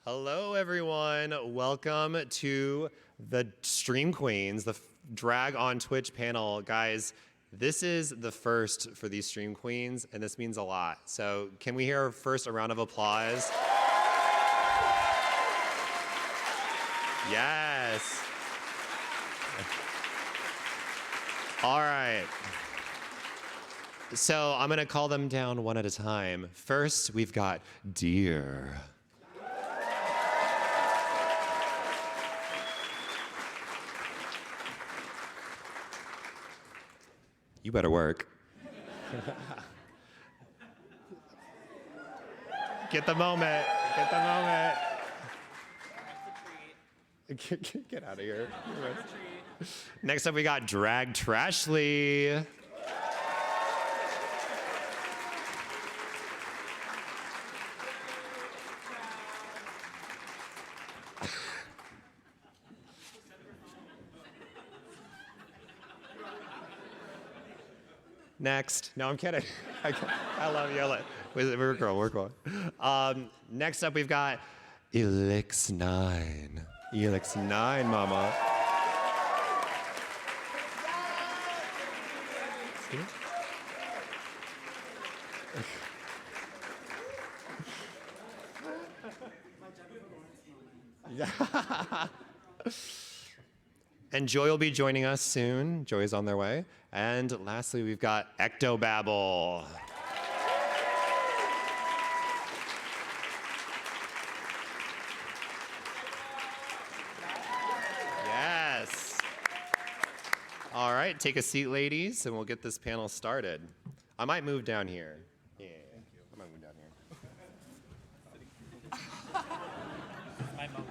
Hello, everyone. Welcome to the Stream Queens, the Drag on Twitch panel. Guys, this is the first for these Stream Queens, and this means a lot. So can we hear first a round of applause? Yes. All right. So I'm going to call them down one at a time. First, we've got DEERE. You better work. Get the moment. Get the moment. Get out of here. Next up, we got Drag Trashly. Next. No, I'm kidding. I love you. We're cool. Next up, we've got Elixa. Elixa, mama. And Joy will be joining us soon. Joy's on their way. And lastly, we've got Ecto Babble. Yes. All right, take a seat, ladies, and we'll get this panel started. I might move down here. Yeah, I might move down here. My moment.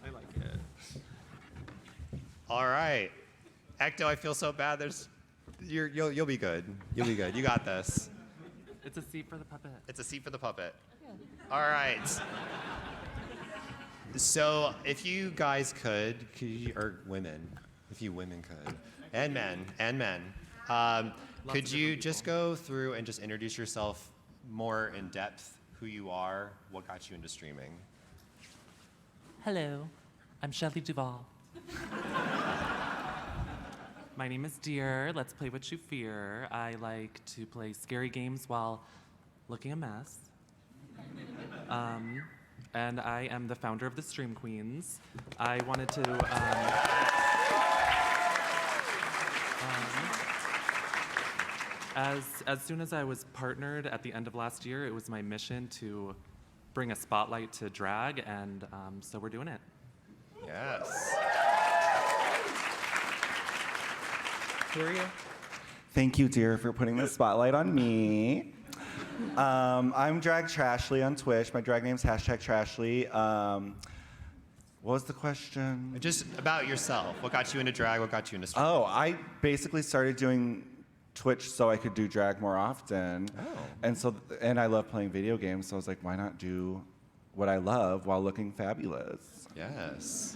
I like it. All right. Ecto, I feel so bad. You'll be good. You'll be good. You got this. It's a seat for the puppet. It's a seat for the puppet. All right. So if you guys could you, or women, if you women could, and men, could you just go through and just introduce yourself more in depth, who you are, what got you into streaming? Hello, I'm Shelly Duvall. My name is DEERE. Let's play what you fear. I like to play scary games while looking a mess. And I am the founder of the Stream Queens. I wanted to as soon as I was partnered at the end of last year, it was my mission to bring a spotlight to drag, and so we're doing it. Yes. Who are you? Thank you, DEERE, for putting the spotlight on me. I'm Drag Trashly on Twitch. My drag name's #Trashly. What was the question? Just about yourself. What got you into drag? What got you into streaming? Oh, I basically started doing Twitch so I could do drag more often. Oh. And I love playing video games, so I was like, why not do what I love while looking fabulous? Yes.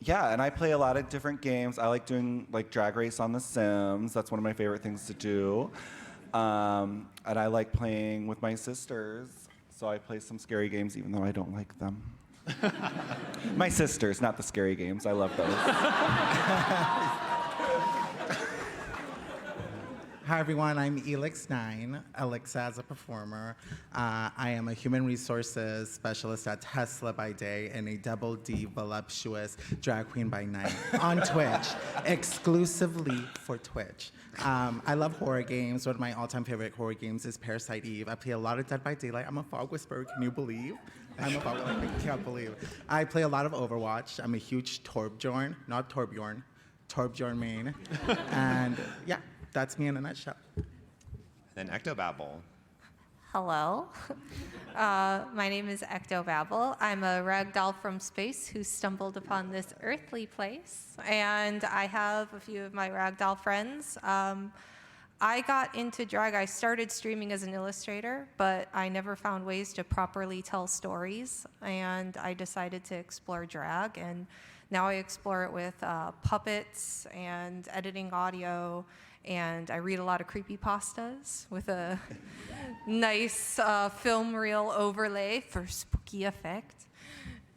Yeah, and I play a lot of different games. I like doing like Drag Race on The Sims. That's one of my favorite things to do. And I like playing with my sisters. So I play some scary games even though I don't like them. My sisters, not the scary games. I love those. Hi everyone, I'm Elixa, Elixa as a performer. I am a human resources specialist at Tesla by day and a double D voluptuous drag queen by night on Twitch, exclusively for Twitch. I love horror games. One of my all-time favorite horror games is Parasite Eve. I play a lot of Dead by Daylight. I'm a fog whisperer, can you believe? I'm a fog whisperer, I can't believe. I play a lot of Overwatch. I'm a huge Torbjorn, not Torbjorn, Torbjorn main. And yeah. That's me in a nutshell. And Ecto Babble. Hello. My name is Ecto Babble. I'm a ragdoll from space who stumbled upon this earthly place. And I have a few of my ragdoll friends. I got into drag. I started streaming as an illustrator, but I never found ways to properly tell stories, and I decided to explore drag, and now I explore it with puppets and editing audio, and I read a lot of creepypastas with a nice film reel overlay for spooky effect.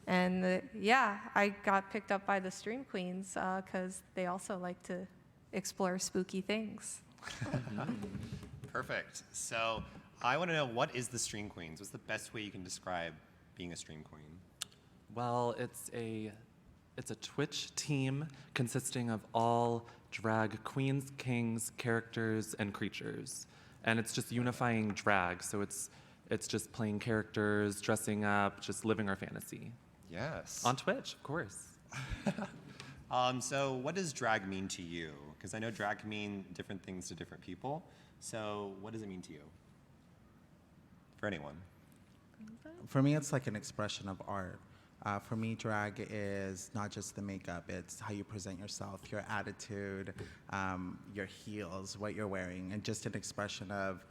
And yeah, I got picked up by the Stream Queens because they also like to explore spooky things. Perfect. So I want to know, what is the Stream Queens? What's the best way you can describe being a Stream Queen? Well, it's a Twitch team consisting of all drag queens, kings, characters, and creatures. And it's just unifying drag. So it's just playing characters, dressing up, just living our fantasy. Yes. On Twitch, of course. So what does drag mean to you? Because I know drag can mean different things to different people. So what does it mean to you? For anyone. For me, it's like an expression of art. For me, drag is not just the makeup, it's how you present yourself, your attitude, your heels, what you're wearing, and just an expression of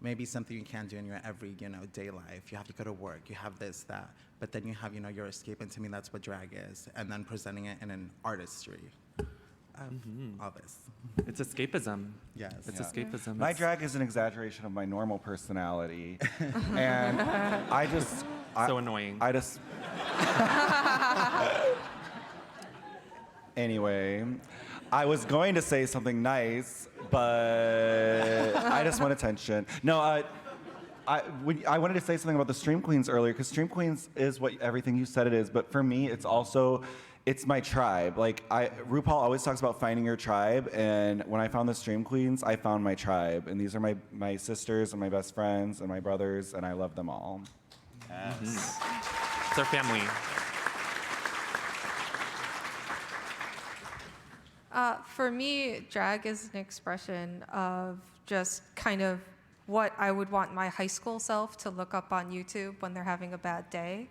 maybe something you can't do in your every, day life. You have to go to work, you have this, that, but then you have, your escape, and to me, that's what drag is, and then presenting it in an artistry. All this. It's escapism. Yes. It's Yeah. escapism. My It's- drag is an exaggeration of my normal personality, and So annoying. I just. Anyway, I was going to say something nice, but I just want attention. No, I wanted to say something about the Stream Queens earlier, because Stream Queens is what everything you said it is, but for me, it's my tribe. Like, RuPaul always talks about finding your tribe, and when I found the Stream Queens, I found my tribe, and these are my sisters and my best friends and my brothers, and I love them all. Yes. It's our family. For me, drag is an expression of just kind of what I would want my high school self to look up on YouTube when they're having a bad day.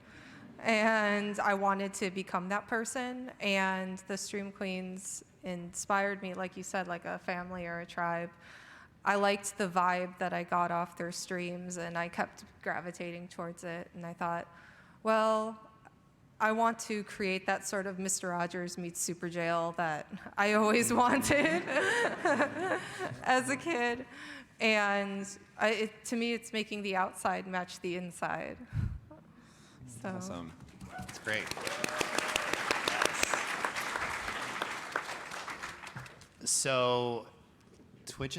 And I wanted to become that person, and the Stream Queens inspired me, like you said, like a family or a tribe. I liked the vibe that I got off their streams, and I kept gravitating towards it, and I thought, well, I want to create that sort of Mr. Rogers meets Super Jail that I always wanted as a kid. And to me, it's making the outside match the inside. So. Awesome. That's great. Yes. So Twitch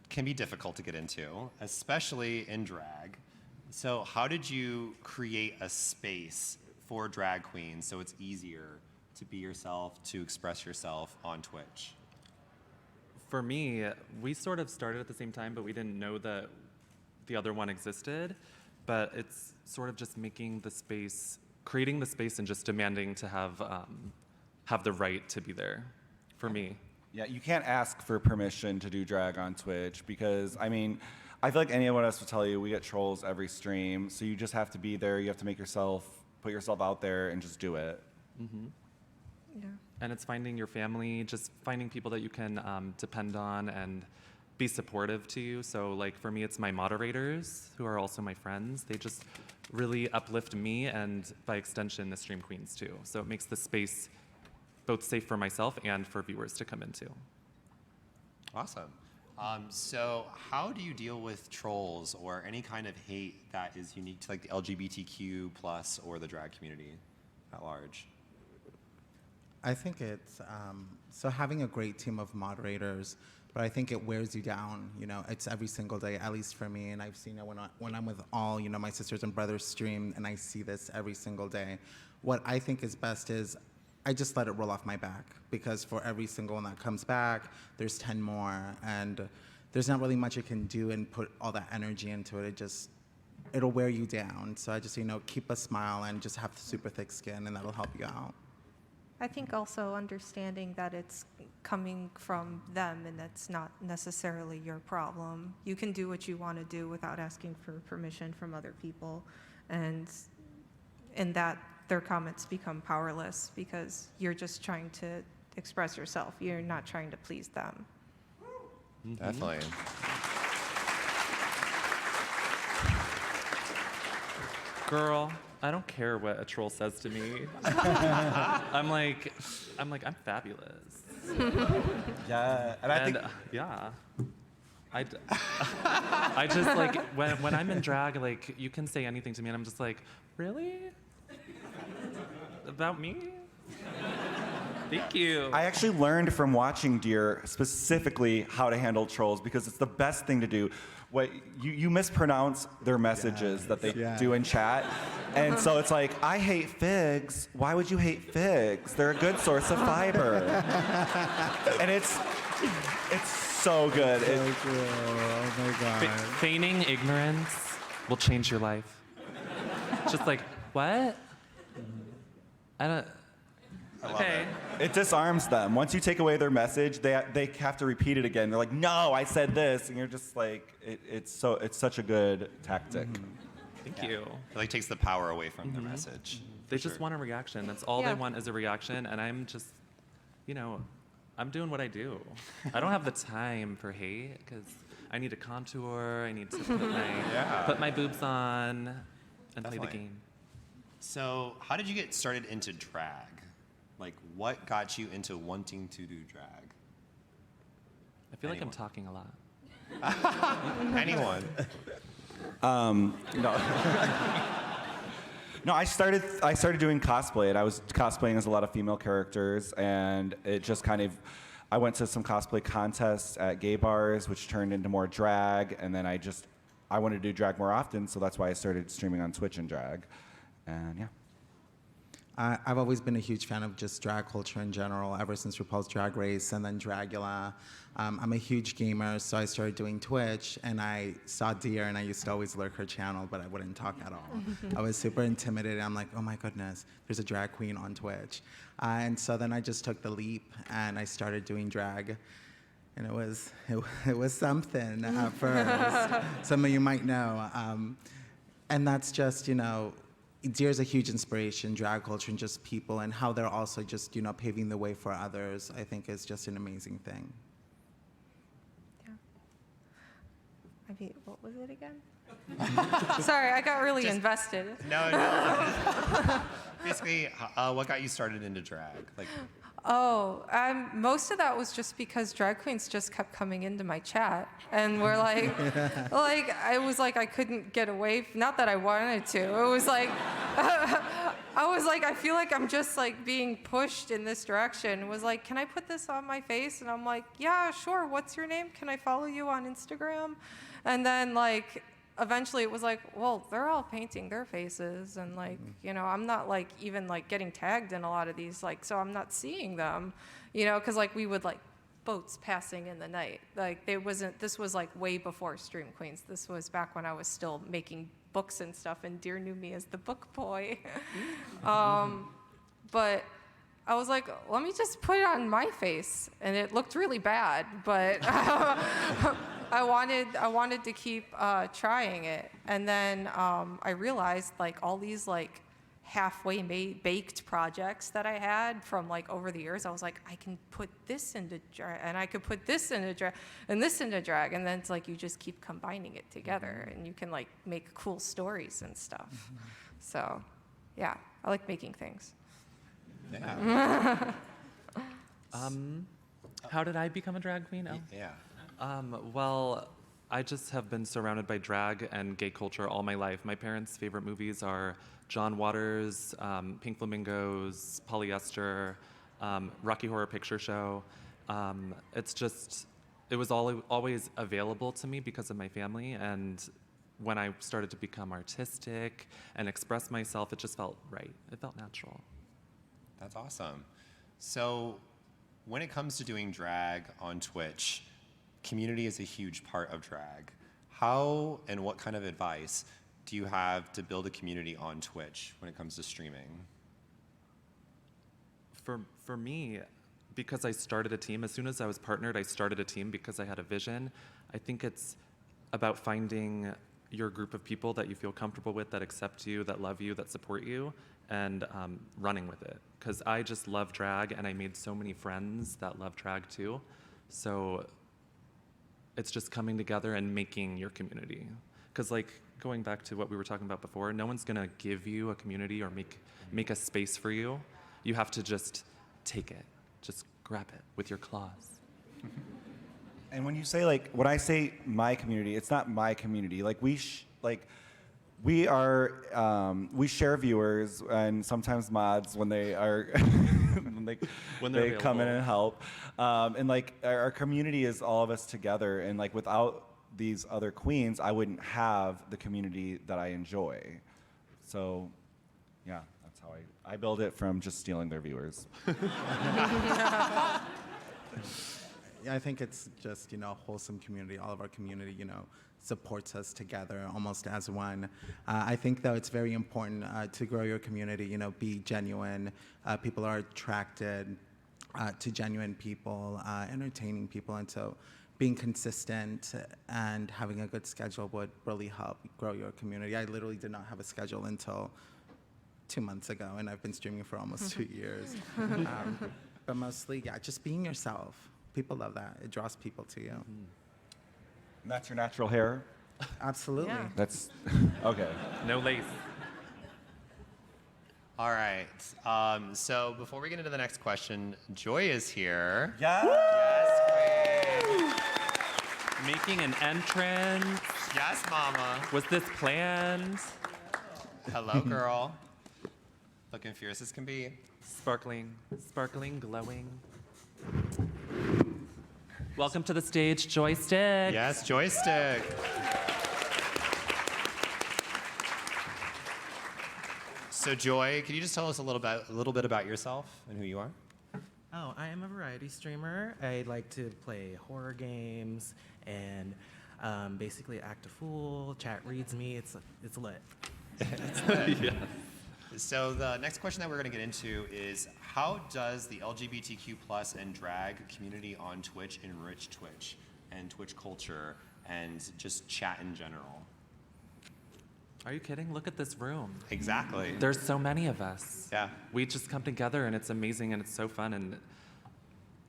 can be difficult to get into, especially in drag. So how did you create a space for drag queens so it's easier to be yourself, to express yourself on Twitch? For me, we sort of started at the same time, but we didn't know that the other one existed. But it's sort of just making the space, creating the space, and just demanding to have the right to be there. For me. Yeah, you can't ask for permission to do drag on Twitch because, I mean, I feel like any one of us will tell you we get trolls every stream, so you just have to be there. You have to put yourself out there and just do it. Mm-hmm. Yeah. And it's finding your family, just finding people that you can depend on and be supportive to you. So like for me, it's my moderators who are also my friends. They just really uplift me and by extension, the Stream Queens too. So it makes the space both safe for myself and for viewers to come into. Awesome. So how do you deal with trolls or any kind of hate that is unique to like the LGBTQ plus or the drag community at large? I think it's so having a great team of moderators, but I think it wears you down. It's every single day, at least for me, and I've seen it when I'm with all my sisters and brothers stream, and I see this every single day. What I think is best is I just let it roll off my back, because for every single one that comes back, there's 10 more, and there's not really much you can do and put all that energy into it. It'll wear you down. So I just keep a smile and just have super thick skin, and that'll help you out. I think also understanding that it's coming from them and that's not necessarily your problem. You can do what you want to do without asking for permission from other people, and in that their comments become powerless because you're just trying to express yourself. You're not trying to please them. Definitely. Girl, I don't care what a troll says to me. I'm like, I'm fabulous. Yeah, and I think Yeah. I just like when I'm in drag, like you can say anything to me, and I'm just like, really? About me? Thank you. I actually learned from watching Deer specifically how to handle trolls because it's the best thing to do. What you mispronounce their messages that they do in chat, and so it's like, I hate figs. Why would you hate figs? They're a good source of fiber, and it's so good. So cool. Oh my God. Feigning ignorance will change your life. Just like, what? I don't. Okay. It disarms them. Once you take away their message, they have to repeat it again. They're like, no, I said this, and you're just like, it's such a good tactic. Thank you. It like takes the power away from the message. They just want a reaction. That's all they want is a reaction, and I'm just, I'm doing what I do. I don't have the time for hate because I need to contour. I need to put my boobs on and play the Definitely. game. So, how did you get started into drag? Like, what got you into wanting to do drag? I feel like I'm talking a lot. Anyone? No. No, I started doing cosplay, and I was cosplaying as a lot of female characters, and it just kind of, I went to some cosplay contests at gay bars, which turned into more drag, and then I wanted to do drag more often, so that's why I started streaming on Twitch and drag, and yeah. I've always been a huge fan of just drag culture in general, ever since RuPaul's Drag Race and then Dragula. I'm a huge gamer, so I started doing Twitch, and I saw Deer, and I used to always lurk her channel, but I wouldn't talk at all. I was super intimidated. I'm like, oh my goodness, there's a drag queen on Twitch. And so then I just took the leap, and I started doing drag. And it was something at first. Some of you might know. And that's just, Deere's a huge inspiration, drag culture, and just people, and how they're also just, paving the way for others, I think is just an amazing thing. Yeah. I mean, what was it again? Sorry, I got really invested. No. Basically, what got you started into drag? Like, Most of that was just because drag queens just kept coming into my chat, and we're like, I was like, I couldn't get away. Not that I wanted to. It was like, I was like, I feel like I'm just like being pushed in this direction. It was like, can I put this on my face? And I'm like, yeah, sure. What's your name? Can I follow you on Instagram? And then like, eventually it was like, well, they're all painting their faces, and like, I'm not like even like getting tagged in a lot of these, like, so I'm not seeing them, because like we would like boats passing in the night. Like this was like way before Stream Queens. This was back when I was still making books and stuff, and Deer knew me as the book boy. But I was like, let me just put it on my face, and it looked really bad, but I wanted to keep trying it, and then I realized like all these like halfway baked projects that I had from like over the years. I was like, I can put this into drag, and I could put this into drag, and this into drag, and then it's like you just keep combining it together, and you can like make cool stories and stuff. So, yeah, I like making things. yeah. How did I become a drag queen? Oh. Yeah. Well, I just have been surrounded by drag and gay culture all my life. My parents' favorite movies are John Waters, Pink Flamingos, Polyester, Rocky Horror Picture Show. It was always available to me because of my family, and when I started to become artistic and express myself, it just felt right. It felt natural. That's awesome. So, when it comes to doing drag on Twitch, community is a huge part of drag. How and what kind of advice do you have to build a community on Twitch when it comes to streaming? For me, because I started a team, as soon as I was partnered, I started a team because I had a vision. I think it's about finding your group of people that you feel comfortable with, that accept you, that love you, that support you, and running with it. Because I just love drag, and I made so many friends that love drag too. So it's just coming together and making your community. Because like going back to what we were talking about before, no one's gonna give you a community or make a space for you. You have to just take it, just grab it with your claws. And when you say like, when I say my community, it's not my community. Like we share viewers and sometimes mods when they are when they come in and help. And like our community is all of us together. And like without these other queens, I wouldn't have the community that I enjoy. So yeah, that's how I build it from just stealing their viewers. Yeah, I think it's just, a wholesome community. All of our community, supports us together almost as one. I think, though, it's very important to grow your community, be genuine. People are attracted to genuine people, entertaining people, and so being consistent and having a good schedule would really help grow your community. I literally did not have a schedule until 2 months ago, and I've been streaming for almost 2 years. But mostly, yeah, just being yourself. People love that. It draws people to you. And that's your natural hair? Absolutely. Yeah. That's, okay. No lace. All right. So before we get into the next question, Joy is here. Yeah. Yes, queen. Making an entrance. Yes, mama. Was this planned? Hello, girl. Looking fierce as can be. Sparkling, sparkling, glowing. Welcome to the stage, Joystick. Yes, joystick. So Joy, can you just tell us a little bit about yourself and who you are? Oh, I am a variety streamer. I like to play horror games and basically act a fool. Chat reads me. It's lit. Yeah. So the next question that we're going to get into is, how does the LGBTQ plus and drag community on Twitch enrich Twitch and Twitch culture and just chat in general? Are you kidding? Look at this room. Exactly. There's so many of us. Yeah. We just come together and it's amazing and it's so fun and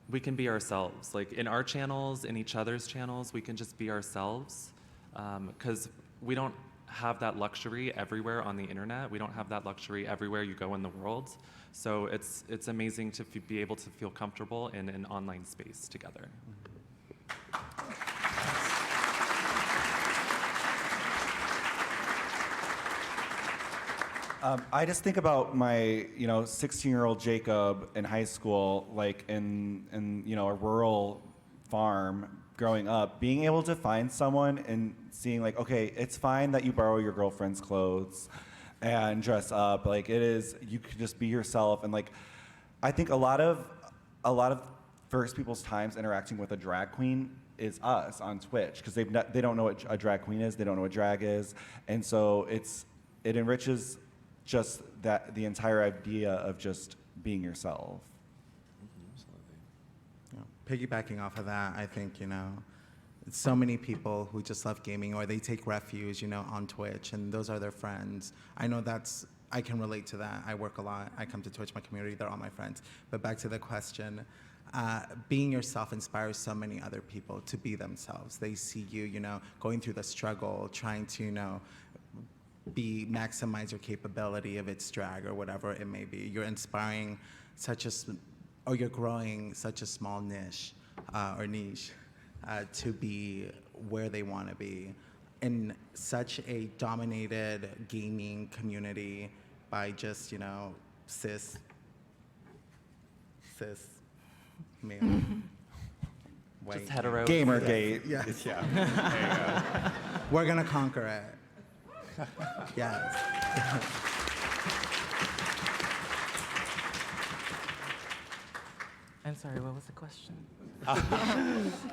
we can be ourselves. Like in our channels, in each other's channels, we can just be ourselves because we don't have that luxury everywhere on the internet. We don't have that luxury everywhere you go in the world. So it's amazing to be able to feel comfortable in an online space together. I just think about my, 16-year-old Jacob in high school, like in a rural farm growing up, being able to find someone and seeing like, okay, it's fine that you borrow your girlfriend's clothes and dress up. Like it is, you can just be yourself. And like, I think a lot of first people's times interacting with a drag queen is us on Twitch because they don't know what a drag queen is, they don't know what drag is, and so it enriches just the entire idea of just being yourself. Piggybacking off of that, I think, so many people who just love gaming or they take refuge, on Twitch, and those are their friends. I know I can relate to that. I work a lot. I come to Twitch, my community, they're all my friends. But back to the question, being yourself inspires so many other people to be themselves. They see you, going through the struggle, trying to, maximize your capability if it's drag or whatever it may be. You're inspiring you're growing such a small niche or niche to be where they want to be in such a dominated gaming community by just, cis male. White. Just hetero. Gamergate. Yes. Yeah. There you go. We're gonna conquer it. Yes. I'm sorry, what was the question?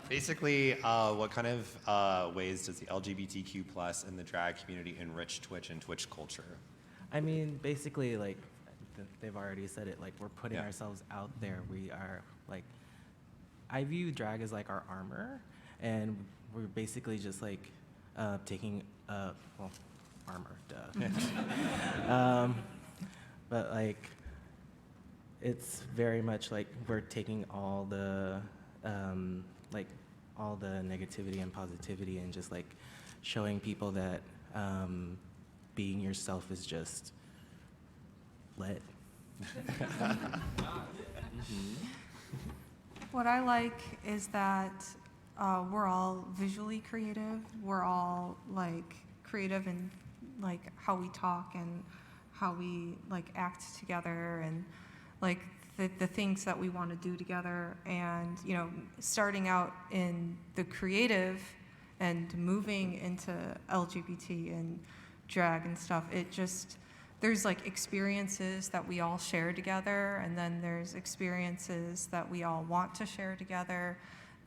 Basically, what kind of ways does the LGBTQ plus and the drag community enrich Twitch and Twitch culture? I mean, basically, like, they've already said it, like, we're putting Yeah. ourselves out there. We are, like, I view drag as, like, our armor, and we're basically just, like, taking, armor, duh. But, like, it's very much like we're taking all the, like, all the negativity and positivity, and just like showing people that being yourself is just lit. What I like is that we're all visually creative. We're all like creative in like how we talk and how we like act together and like the things that we want to do together. And you know, starting out in the creative and moving into LGBT and drag and stuff, it just, there's like experiences that we all share together, and then there's experiences that we all want to share together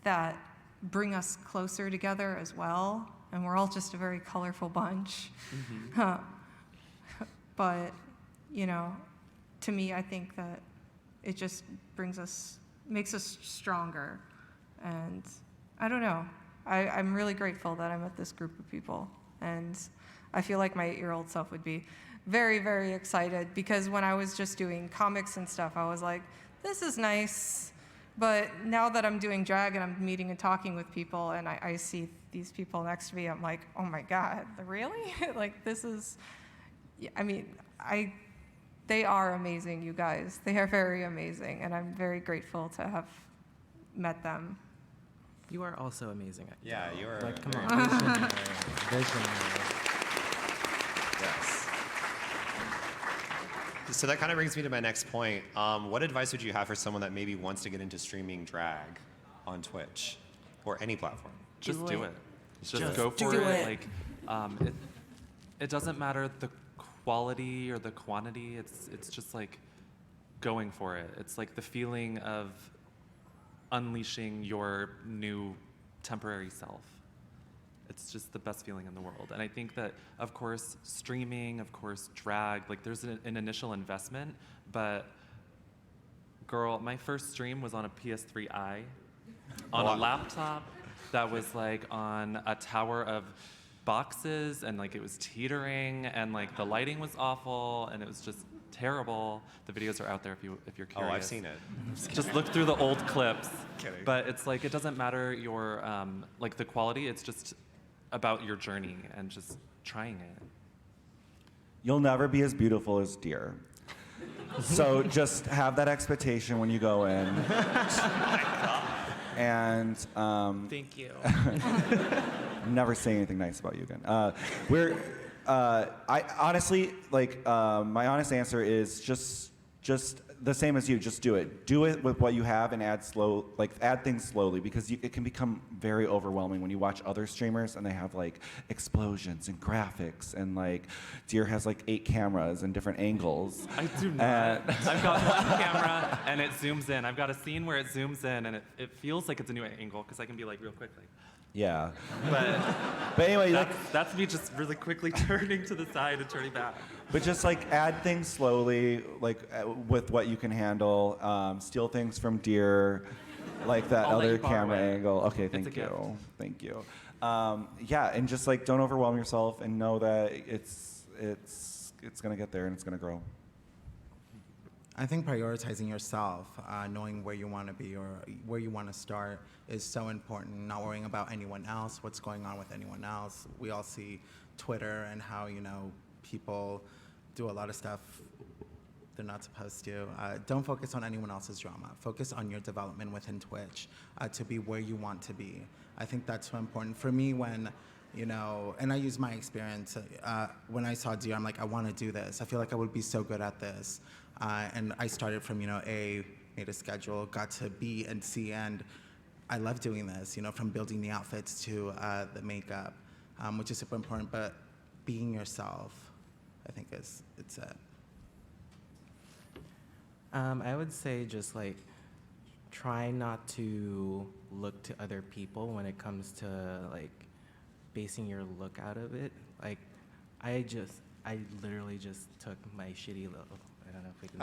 that bring us closer together as well. And we're all just a very colorful bunch. But, you know, to me, I think that it just makes us stronger. And I don't know, I'm really grateful that I'm with this group of people. And I feel like my 8-year-old self would be very, very excited, because when I was just doing comics and stuff, I was like, this is nice. But now that I'm doing drag and I'm meeting and talking with people and I see these people next to me, I'm like, oh my God, really? Like, this is, I mean, they are amazing, you guys. They are very amazing, and I'm very grateful to have met them. You are also amazing. Yeah, you are. Like, come on. Visionary. Visionary. Yes. So that kind of brings me to my next point. What advice would you have for someone that maybe wants to get into streaming drag on Twitch or any platform? Just do it. Just go for do it. it. Like, it doesn't matter the quality or the quantity. It's just like going for it. It's like the feeling of unleashing your new temporary self. It's just the best feeling in the world. And I think that, of course, streaming, of course, drag, like there's an initial investment, but girl, my first stream was on a PS3i, on a laptop that was like on a tower of boxes, and like it was teetering, and like the lighting was awful, and it was just terrible. The videos are out there if you're curious. Oh, I've seen it. Just look through the old clips. Kidding. But it's like, it doesn't matter your like the quality, it's just about your journey and just trying it. You'll never be as beautiful as DEERE. So just have that expectation when you go in. And Thank you. never say anything nice about you again. I honestly, like, my honest answer is just the same as you. Just do it. Do it with what you have and add things slowly, because it can become very overwhelming when you watch other streamers and they have like explosions and graphics, and like DEERE has like 8 cameras and different angles. I do not. I've got one camera and it zooms in. I've got a scene where it zooms in and it feels like it's a new angle, because I can be like real quick, like. Yeah. But anyway, that's me just really quickly turning to the side and turning back. But just like add things slowly, like with what you can handle. Steal things from DEERE, like that I'll let other you borrow camera it. angle. Okay, It's a thank gift. you. Thank you. Yeah, and just like don't overwhelm yourself, and know that it's gonna get there and it's gonna grow. I think prioritizing yourself, knowing where you want to be or where you want to start is so important. Not worrying about anyone else, what's going on with anyone else. We all see Twitter and how, you know, people do a lot of stuff they're not supposed to. Don't focus on anyone else's drama. Focus on your development within Twitch to be where you want to be. I think that's so important. For me, when, you know, and I use my experience, when I saw DEERE, I'm like, I want to do this. I feel like I would be so good at this. And I started from, you know, A, made a schedule, got to B and C, and I love doing this, you know, from building the outfits to the makeup, which is super important. But being yourself, I think it's it. I would say just like try not to look to other people when it comes to like basing your look out of it. Like I literally just took my shitty little, I don't know if we can.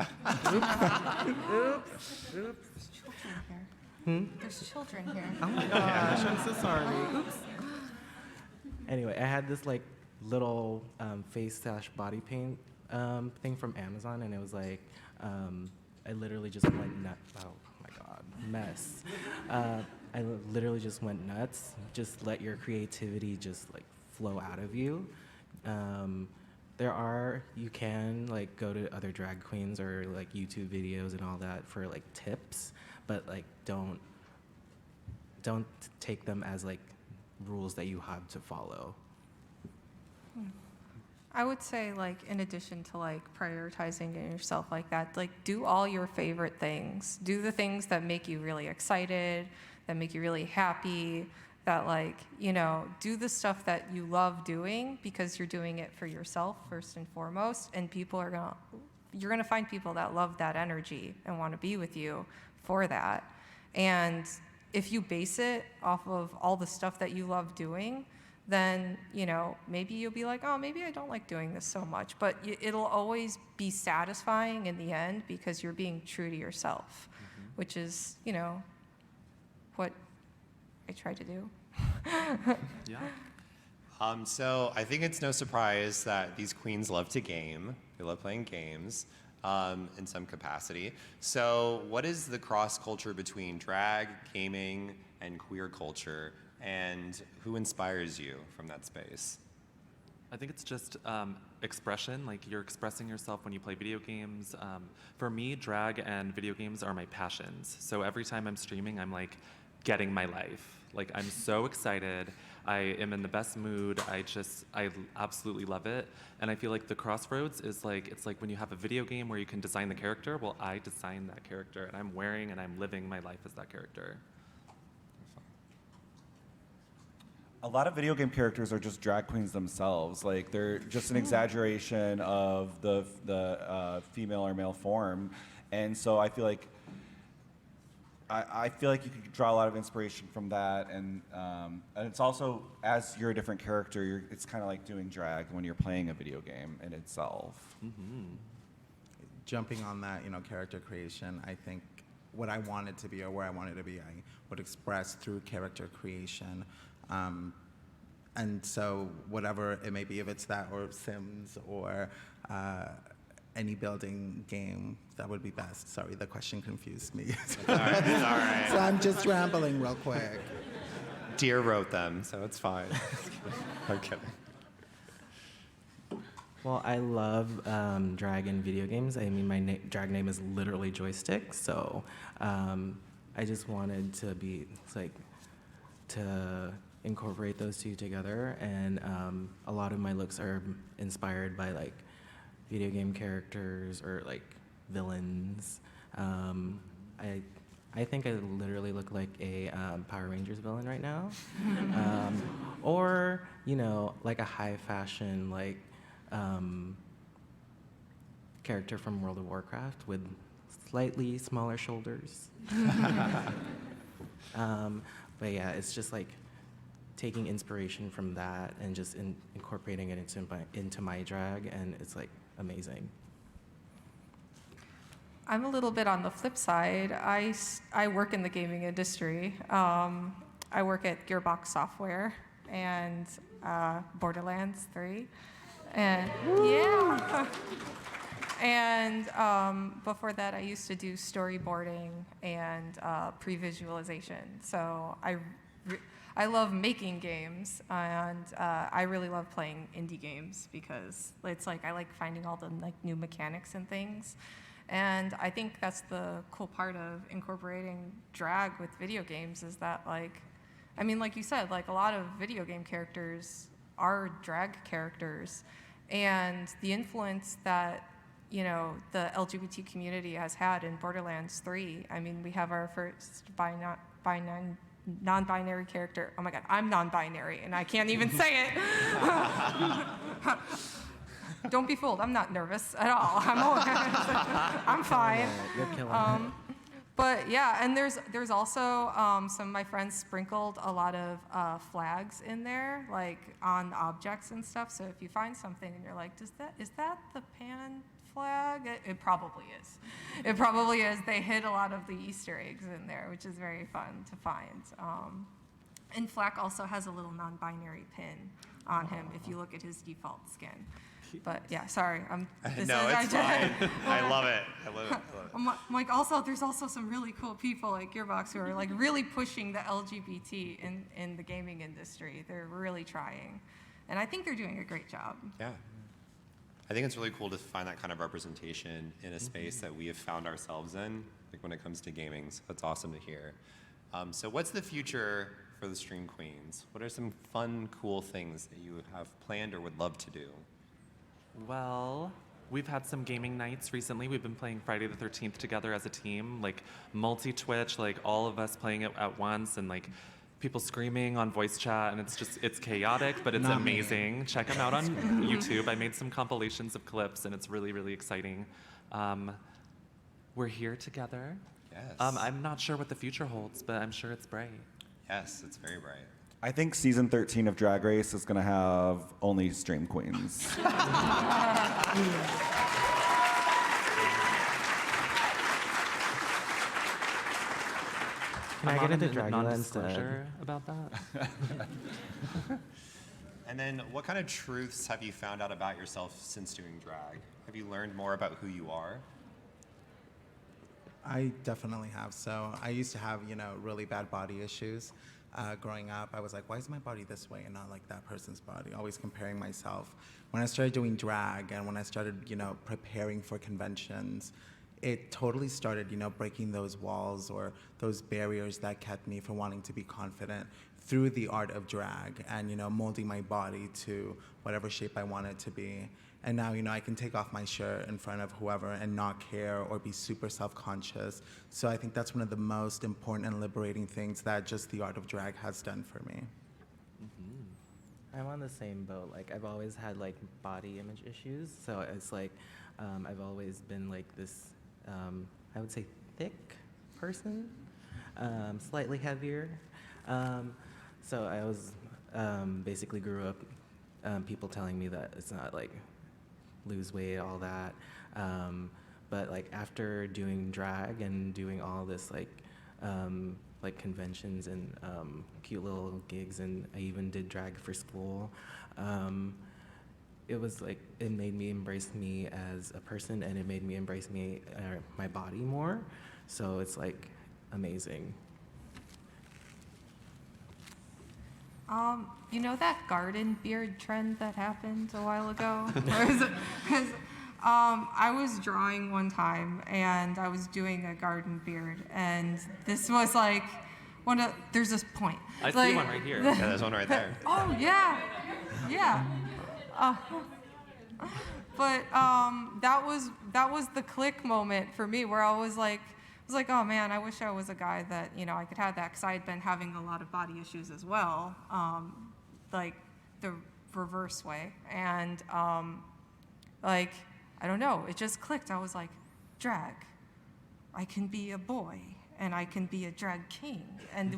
There's children here. There's children here. Oh my gosh, I'm so sorry. Oops. Anyway, I had this like little face/body paint thing from Amazon, and it was like, I literally just went nuts. Oh my god, mess. I I literally just went nuts. Just let your creativity just like flow out of you. You can like go to other drag queens or like YouTube videos and all that for like tips, but like don't take them as like rules that you have to follow. I would say, like, in addition to like prioritizing yourself like that, like do all your favorite things. Do the things that make you really excited, that make you really happy, that like, you know, do the stuff that you love doing because you're doing it for yourself first and foremost, and you're gonna find people that love that energy and want to be with you for that. And if you base it off of all the stuff that you love doing, then, you know, maybe you'll be like, oh, maybe I don't like doing this so much. But it'll always be satisfying in the end because you're being true to yourself, which is, you know, what I try to do. Yeah. So I think it's no surprise that these queens love to game. They love playing games in some capacity. So what is the cross culture between drag, gaming, and queer culture? And who inspires you from that space? I think it's just expression, like you're expressing yourself when you play video games. For me, drag and video games are my passions. So every time I'm streaming, I'm like getting my life. Like I'm so excited. I am in the best mood. I absolutely love it. And I feel like the crossroads is like, it's like when you have a video game where you can design the character, well, I design that character and I'm wearing and I'm living my life as that character. A lot of video game characters are just drag queens themselves. Like they're just an exaggeration of the female or male form, and so I feel like you could draw a lot of inspiration from that, and it's also, as you're a different character, it's kind of like doing drag when you're playing a video game in itself. Jumping on that, you know, character creation, I think what I wanted to be or where I wanted to be, I would express through character creation. And so whatever it may be, if it's that or Sims or any building game, that would be best. Sorry, the question confused me. All right. So I'm just rambling real quick. Deere wrote them, so it's fine. I'm kidding. Well, I love drag in video games. I mean, my drag name is literally Joystick, so I just wanted to to incorporate those two together, and a lot of my looks are inspired by like video game characters or like villains. I think I literally look like a Power Rangers villain right now, or you know, like a high fashion like character from World of Warcraft with slightly smaller shoulders. But yeah, it's just like taking inspiration from that and just incorporating it into my drag, and it's like amazing. I'm a little bit on the flip side. I work in the gaming industry. I work at Gearbox Software and Borderlands 3. And yeah. And before that, I used to do storyboarding and pre-visualization. So I love making games, and I really love playing indie games because it's like I like finding all the like new mechanics and things. And I think that's the cool part of incorporating drag with video games is that, like, I mean, like you said, like a lot of video game characters are drag characters, and the influence that, you know, the LGBT community has had in Borderlands 3. I mean, we have our first non-binary character. Oh my God, I'm non-binary, and I can't even say it. Don't be fooled. I'm not nervous at all. I'm fine. You're killing it. But yeah, and there's also some of my friends sprinkled a lot of flags in there, like on objects and stuff. So if you find something and you're like, is that the Pan flag? It probably is. It probably is. They hid a lot of the Easter eggs in there, which is very fun to find. And Flack also has a little non-binary pin on him if you look at his default skin. But yeah, sorry. No, it's fine. I love it. I love it. I'm like, also, there's also some really cool people like Gearbox who are like really pushing the LGBT in the gaming industry. They're really trying. And I think they're doing a great job. Yeah. I think it's really cool to find that kind of representation in a space that we have found ourselves in, like when it comes to gaming. So that's awesome to hear. So what's the future for the Stream Queens? What are some fun, cool things that you have planned or would love to do? Well, we've had some gaming nights recently. We've been playing Friday the 13th together as a team, like multi-Twitch, like all of us playing it at once, and like people screaming on voice chat, and it's chaotic, but it's amazing. Check them out on YouTube. I made some compilations of clips, and it's really, really exciting. We're here together. Yes. I'm not sure what the future holds, but I'm sure it's bright. Yes, it's very bright. I think season 13 of Drag Race is going to have only Stream Queens. Can I get into Dragula instead? Non-disclosure about that? And then what kind of truths have you found out about yourself since doing drag? Have you learned more about who you are? I definitely have. So I used to have, really bad body issues. Growing up, I was like, why is my body this way and not like that person's body? Always comparing myself. When I started doing drag and when I started, preparing for conventions, it totally started, breaking those walls or those barriers that kept me from wanting to be confident through the art of drag and, molding my body to whatever shape I want it to be. And now, I can take off my shirt in front of whoever and not care or be super self-conscious. So I think that's one of the most important and liberating things that just the art of drag has done for me. I'm on the same boat. Like, I've always had like body image issues. So it's like, I've always been like this, I would say thick person, slightly heavier. So I was, basically grew up, people telling me that it's not like lose weight, all that. But like after doing drag and doing all this like conventions and cute little gigs, and I even did drag for school, it was like, it made me embrace me as a person, and it made me embrace me, my body more. So it's like amazing. You know that garden beard trend that happened a while ago? Because I was drawing one time and I was doing a garden beard, and this was like there's this point. I like, see one right here. Yeah, there's one right there. Oh yeah, yeah. But that was the click moment for me, where I was like, oh man, I wish I was a guy that I could have that, because I had been having a lot of body issues as well, like the reverse way, and like I don't know, it just clicked. I was like, drag, I can be a boy and I can be a drag king, and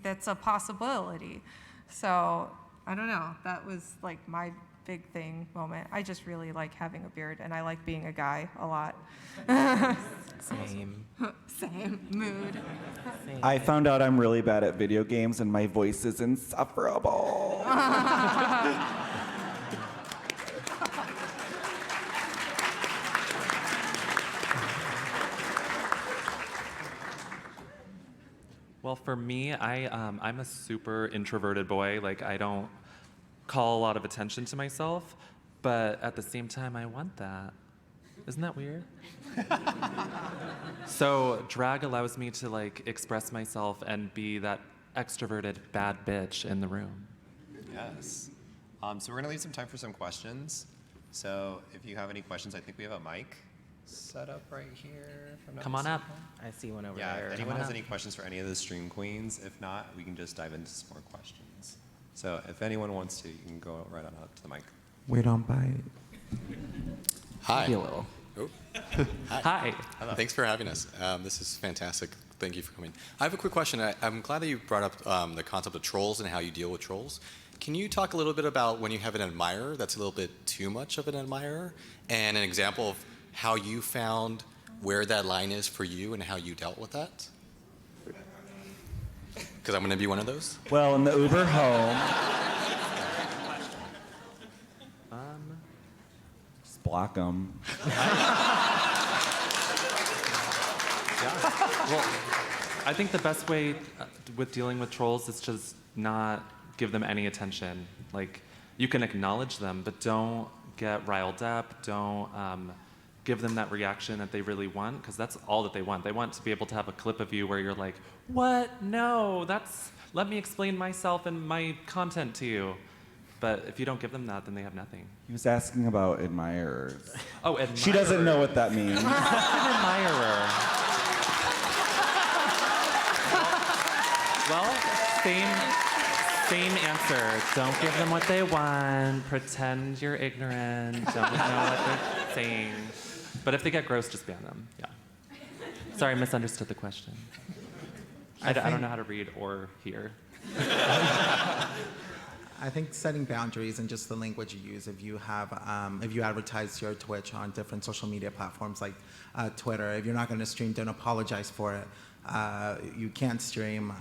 that's a possibility. So I don't know, that was like my big thing moment. I just really like having a beard, and I like being a guy a lot. Same. Same mood. Same. I found out I'm really bad at video games and my voice is insufferable. Well, for me, I'm a super introverted boy. Like, I don't call a lot of attention to myself, but at the same time, I want that. Isn't that weird? So drag allows me to like express myself and be that extroverted bad bitch in the room. Yes. So we're gonna leave some time for some questions. So if you have any questions, I think we have a mic set up right here. If I'm not Come on up. mistaken. I see one over Yeah, there. if anyone on has up. any questions for any of the stream queens, if not, we can just dive into some more questions. So if anyone wants to, you can go right on up to the mic. We don't bite. Hi. Maybe a little. Oh. Hi. Hello. Thanks for having us. This is fantastic. Thank you for coming. I have a quick question. I'm glad that you brought up the concept of trolls and how you deal with trolls. Can you talk a little bit about when you have an admirer that's a little bit too much of an admirer, and an example of how you found where that line is for you and how you dealt with that? Because I'm going to be one of those. Well, in the Uber home, block them. Well, I think the best way with dealing with trolls is just not give them any attention. Like, you can acknowledge them, but don't get riled up. Don't give them that reaction that they really want, because that's all that they want. They want to be able to have a clip of you where you're like, what? No, let me explain myself and my content to you. But if you don't give them that, then they have nothing. He was asking about admirers. Oh, admirer. She doesn't know what that means. An admirer. Well, same answer. Don't give them what they want. Pretend you're ignorant. Don't know what they're saying. But if they get gross, just ban them. Yeah. Sorry, I misunderstood the question. I don't know how to read or hear. I think setting boundaries and just the language you use. If you advertise your Twitch on different social media platforms like Twitter, if you're not going to stream, don't apologize for it. You can't stream.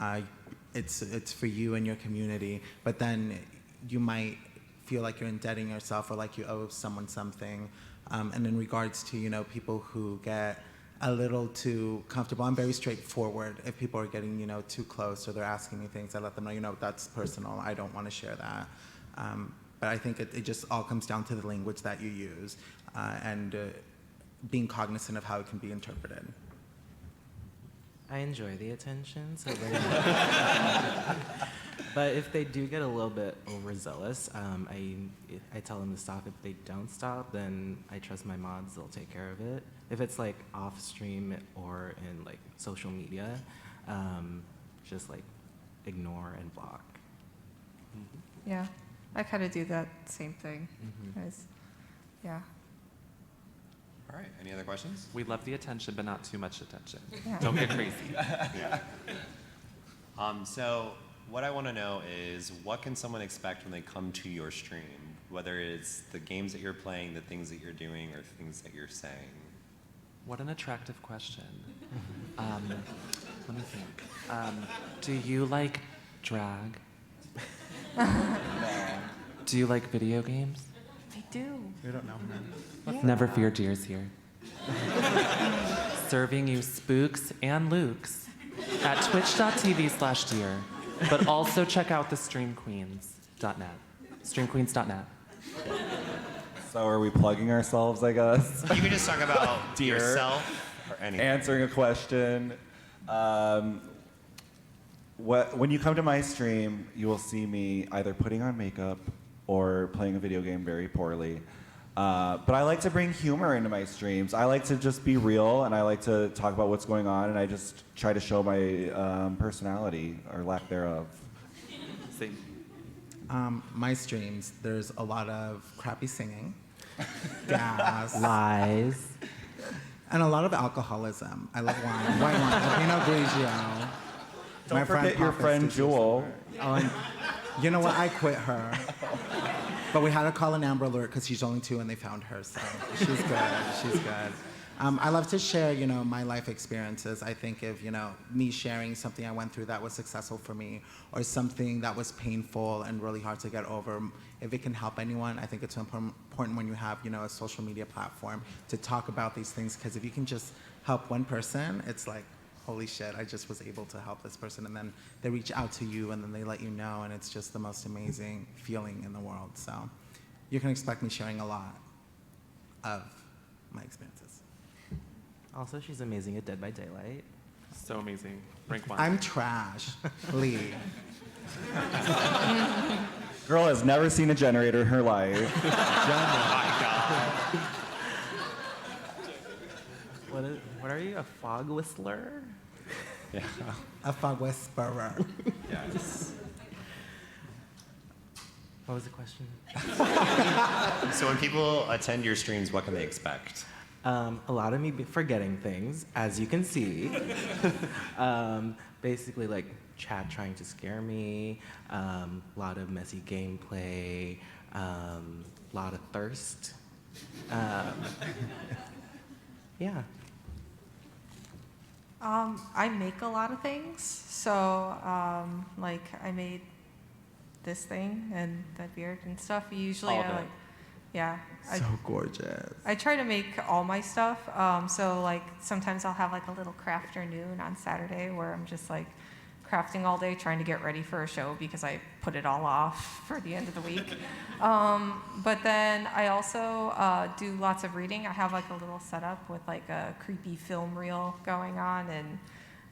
It's for you and your community. But then you might feel like you're indebting yourself or like you owe someone something. And in regards to people who get a little too comfortable, I'm very straightforward. If people are getting too close or they're asking me things, I let them know that's personal. I don't want to share that. But I think it just all comes down to the language that you use and being cognizant of how it can be interpreted. I enjoy the attention, so but if they do get a little bit overzealous, I tell them to stop. If they don't stop, then I trust my mods; they'll take care of it. If it's like off stream or in like social media, just like ignore and block. Yeah, I kind of do that same thing. Yeah. All right, any other questions? We love the attention, but not too much attention. Yeah. Don't get crazy. Yeah. So what I want to know is, what can someone expect when they come to your stream? Whether it's the games that you're playing, the things that you're doing, or things that you're saying. What an attractive question. Let me think. Do you like drag? Do you like video games? I do. We don't know. Never fear, Deere's here. Serving you spooks and lukes at twitch.tv/deer, but also check out the streamqueens.net. Streamqueens.net. So are we plugging ourselves, I guess? You can just talk about Deer. yourself or anything. Answering a question. When you come to my stream, you will see me either putting on makeup or playing a video game very poorly. But I like to bring humor into my streams. I like to just be real, and I like to talk about what's going on, and I just try to show my personality, or lack thereof. Same. My streams, there's a lot of crappy singing, gas, Lies. and a lot of alcoholism. I love wine. White wine, Pinot Grigio. Don't forget your friend Jewel. Oh, and you know what? I quit her. But we had to call an Amber Alert because she's only 2 and they found her, so she's good. She's good. I love to share, my life experiences. I think if, me sharing something I went through that was successful for me, or something that was painful and really hard to get over, if it can help anyone, I think it's important when you have, a social media platform to talk about these things, because if you can just help one person, it's like, holy shit, I just was able to help this person. And then they reach out to you, and then they let you know, and it's just the most amazing feeling in the world. So you can expect me sharing a lot of my experiences. Also, she's amazing at Dead by Daylight. So amazing. Rank 1. I'm trash, Lee. Girl has never seen a generator in her life. What are you, a fog whistler? Yeah. A fog whisperer. Yes. What was the question? So when people attend your streams, what can they expect? A lot of me forgetting things, as you can see. Basically, like chat trying to scare me, a lot of messy gameplay, a lot of thirst. Yeah. I make a lot of things. So, like, I made this thing and that beard and stuff. Usually, All of I it. like, Yeah. So gorgeous. I try to make all my stuff. So like sometimes I'll have like a little craft afternoon on Saturday where I'm just like crafting all day, trying to get ready for a show because I put it all off for the end of the week. But then I also do lots of reading. I have like a little setup with like a creepy film reel going on, and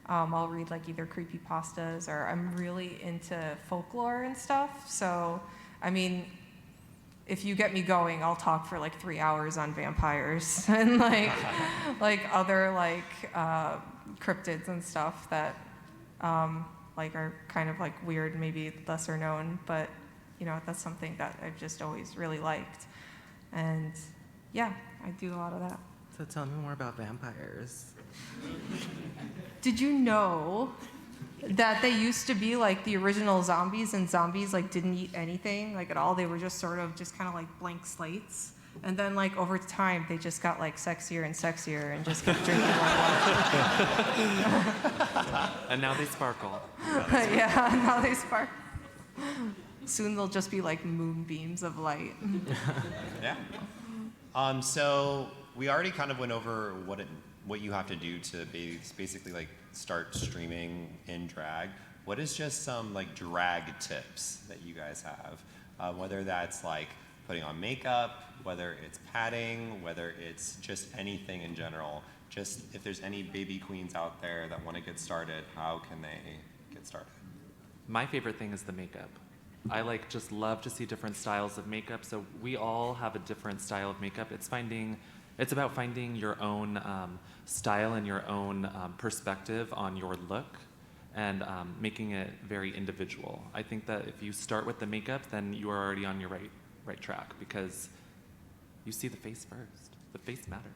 I'll read like either creepypastas, or I'm really into folklore and stuff. So, I mean, if you get me going, I'll talk for like 3 hours on vampires and like other like cryptids and stuff that like are kind of like weird, maybe lesser known, but you know, that's something that I've just always really liked. And yeah, I do a lot of that. So tell me more about vampires. Did you know that they used to be like the original zombies, and zombies like didn't eat anything like at all? They were just sort of just kind of like blank slates. And then like over time they just got like sexier and sexier and just kept drinking more water. And now they sparkle. Yeah, now they spark. Soon they'll just be like moonbeams of light. Yeah. So we already kind of went over what you have to do to basically like start streaming in drag. What is just some like drag tips that you guys have? Whether that's like putting on makeup, whether it's padding, whether it's just anything in general. Just if there's any baby queens out there that want to get started, how can they get started? My favorite thing is the makeup. I like just love to see different styles of makeup. So we all have a different style of makeup. It's about finding your own style and your own perspective on your look, and making it very individual. I think that if you start with the makeup, then you are already on your right track, because you see the face first. The face matters.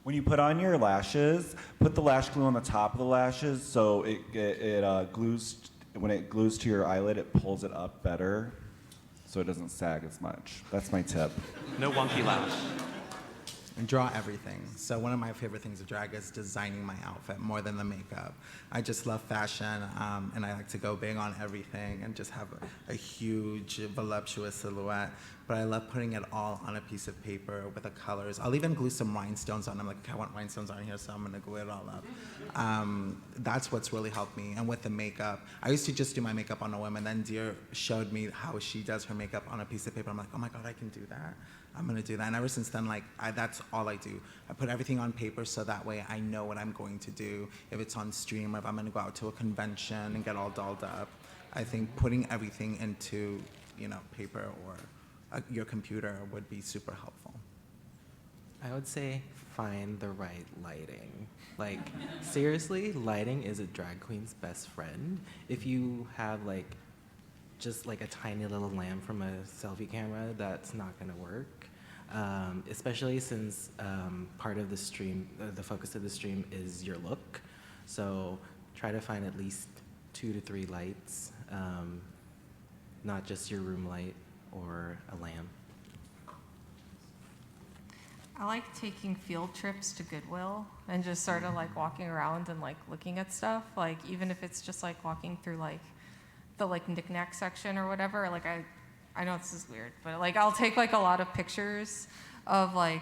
When you put on your lashes, put the lash glue on the top of the lashes so it glues. When it glues to your eyelid, it pulls it up better, so it doesn't sag as much. That's my tip. No wonky lash. And draw everything. So one of my favorite things of drag is designing my outfit more than the makeup. I just love fashion, and I like to go big on everything and just have a huge, voluptuous silhouette. But I love putting it all on a piece of paper with the colors. I'll even glue some rhinestones on. I'm like, okay, I want rhinestones on here, so I'm gonna glue it all up. That's what's really helped me. And with the makeup, I used to just do my makeup on a whim, and then Deer showed me how she does her makeup on a piece of paper. I'm like, oh my God, I can do that. I'm gonna do that. And ever since then, like, that's all I do. I put everything on paper so that way I know what I'm going to do. If it's on stream, or if I'm gonna go out to a convention and get all dolled up. I think putting everything into, paper or your computer would be super helpful. I would say find the right lighting. Like, seriously, lighting is a drag queen's best friend. If you have just like a tiny little lamp from a selfie camera, that's not gonna work. Especially since part of the stream, the focus of the stream is your look. So try to find at least 2 to 3 lights, not just your room light or a lamp. I like taking field trips to Goodwill and just sort of like walking around and like looking at stuff. Like even if it's just like walking through like the like knick-knack section or whatever. Like I know this is weird, but like I'll take like a lot of pictures of like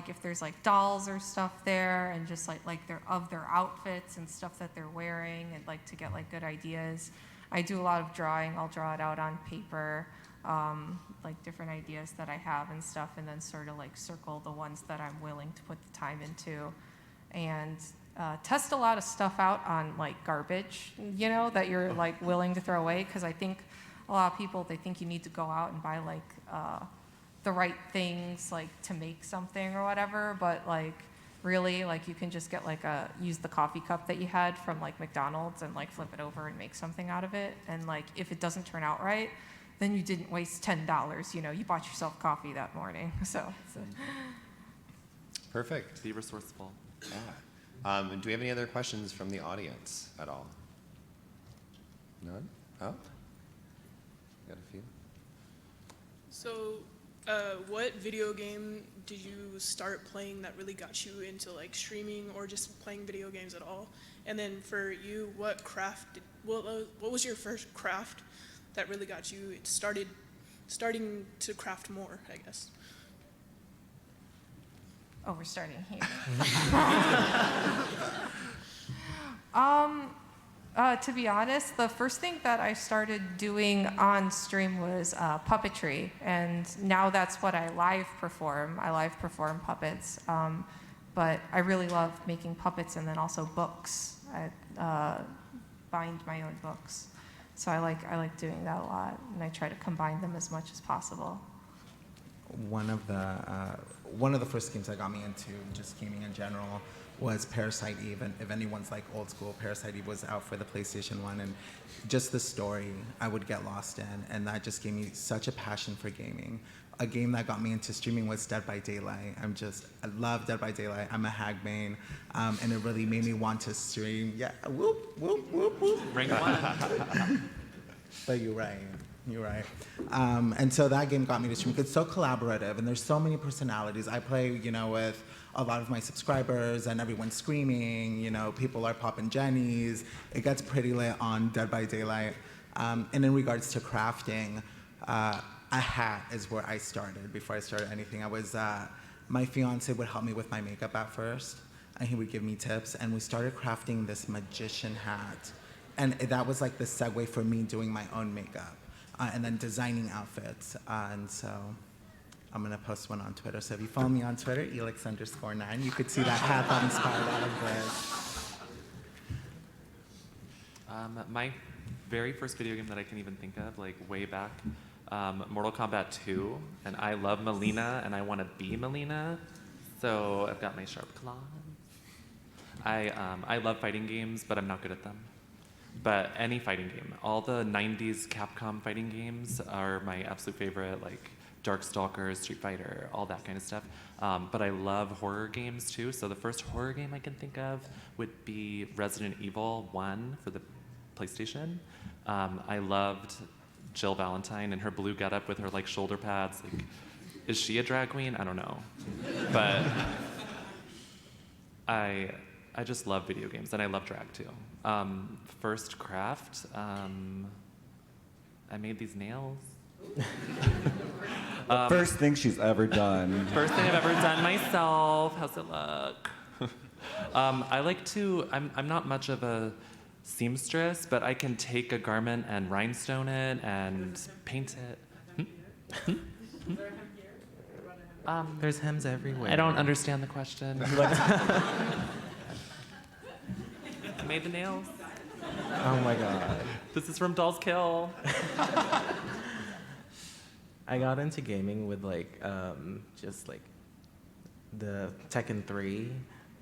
if there's like dolls or stuff there, and just like their outfits and stuff that they're wearing, and like to get like good ideas. I do a lot of drawing. I'll draw it out on paper. Like different ideas that I have and stuff, and then sort of like circle the ones that I'm willing to put the time into, and test a lot of stuff out on like garbage, that you're like willing to throw away, because I think a lot of people, they think you need to go out and buy like the right things like to make something or whatever, but like really like you can just get like use the coffee cup that you had from like McDonald's and like flip it over and make something out of it, and like if it doesn't turn out right, then you didn't waste $10. You bought yourself coffee that morning. So. Perfect. Be resourceful. Yeah. Do we have any other questions from the audience at all? None? Oh? Got a few. So, what video game did you start playing that really got you into like streaming or just playing video games at all? And then for you, what was your first craft that really got you started starting to craft more, I guess? Oh, we're starting here. To be honest, the first thing that I started doing on stream was puppetry, and now that's what I live perform. I live perform puppets, but I really love making puppets and then also books. I bind my own books, so I like doing that a lot, and I try to combine them as much as possible. One of the first games that got me into just gaming in general was Parasite Eve. And if anyone's like old school, Parasite Eve was out for the PlayStation 1, and just the story I would get lost in, and that just gave me such a passion for gaming. A game that got me into streaming was Dead by Daylight. I love Dead by Daylight. I'm a hag main, and it really made me want to stream. Yeah, whoop, whoop, whoop, whoop. Rank 1. But you're right. You're right. And so that game got me to stream. It's so collaborative, and there's so many personalities. I play, with a lot of my subscribers, and everyone's screaming. People are popping jennies. It gets pretty lit on Dead by Daylight. And in regards to crafting, a hat is where I started. Before I started anything, my fiance would help me with my makeup at first, and he would give me tips, and we started crafting this magician hat. And that was like the segue for me doing my own makeup. And then designing outfits. And so I'm going to post one on Twitter. So if you follow me on Twitter, Elix_9, you could see that hat that inspired out of this. My very first video game that I can even think of, like way back, Mortal Kombat 2. And I love Melina, and I want to be Melina. So I've got my sharp claws. I love fighting games, but I'm not good at them. But any fighting game, all the 90s Capcom fighting games are my absolute favorite, like Darkstalkers, Street Fighter, all that kind of stuff. But I love horror games too. So the first horror game I can think of would be Resident Evil 1 for the PlayStation. I loved Jill Valentine and her blue getup with her like shoulder pads. Like, is she a drag queen? I don't know. But I just love video games, and I love drag too. First craft, I made these nails. First thing she's ever done. First thing I've ever done myself. How's it look? I'm not much of a seamstress, but I can take a garment and rhinestone it and paint it. There's hems everywhere. I don't understand the question. I made the nails. Oh my god. This is from Doll's Kill. I got into gaming with just like the Tekken 3.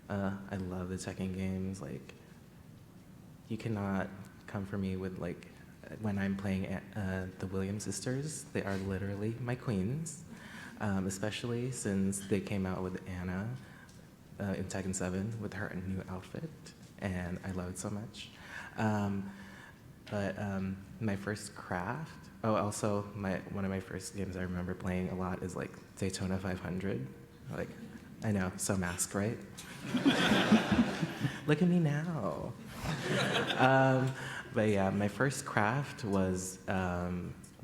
I love the Tekken games. Like, you cannot come for me with like when I'm playing the Williams sisters. They are literally my queens, especially since they came out with Anna in Tekken 7 with her new outfit, and I love it so much. But my first craft. Oh, also one of my first games I remember playing a lot is like Daytona 500. Like, I know, so masked, right? Look at me now. But yeah, my first craft was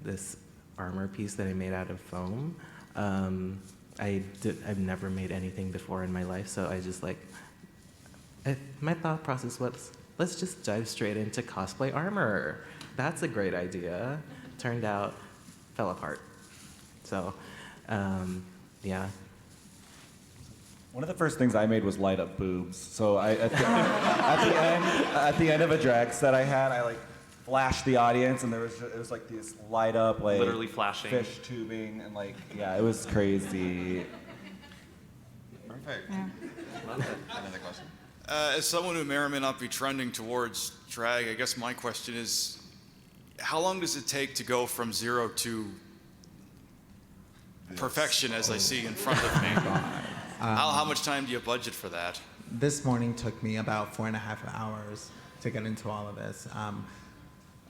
this armor piece that I made out of foam. I've never made anything before in my life, so I just my thought process was, let's just dive straight into cosplay armor. That's a great idea. Turned out, fell apart. So, yeah. One of the first things I made was light up boobs. So at the end of a drag set I had, I flashed the audience, and it was like these light up Literally flashing fish tubing, and yeah, it was crazy. Perfect. Yeah. Love it. Another question. As someone who may or may not be trending towards drag, I guess my question is, how long does it take to go from 0 to perfection, as I see in front of me? How much time do you budget for that? This morning took me about 4.5 hours to get into all of this.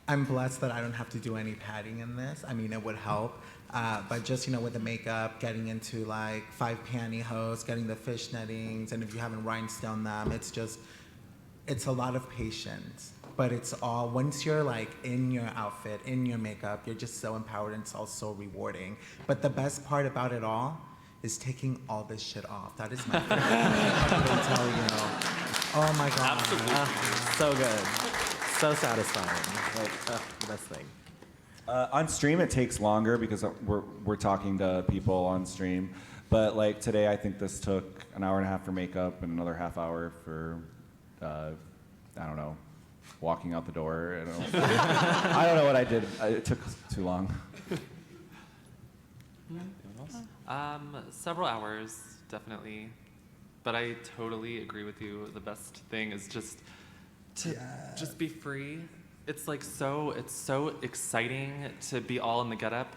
I'm blessed that I don't have to do any padding in this. I mean, it would help. But just, with the makeup, getting into 5 pantyhose, getting the fish nettings, and if you haven't rhinestone them, it's a lot of patience. but it's all, once you're like in your outfit, in your makeup, you're just so empowered and it's all so rewarding. But the best part about it all is taking all this shit off. That is my favorite. I can tell you. Oh my God. Absolutely. So good. So satisfying. Like, the best thing. On stream, it takes longer because we're talking to people on stream. But like today, I think this took an hour and a half for makeup and another half hour for, I don't know, walking out the door. I don't know what I did. It took too long. Several hours, definitely. But I totally agree with you. The best thing is just to just be free. It's like it's so exciting to be all in the getup,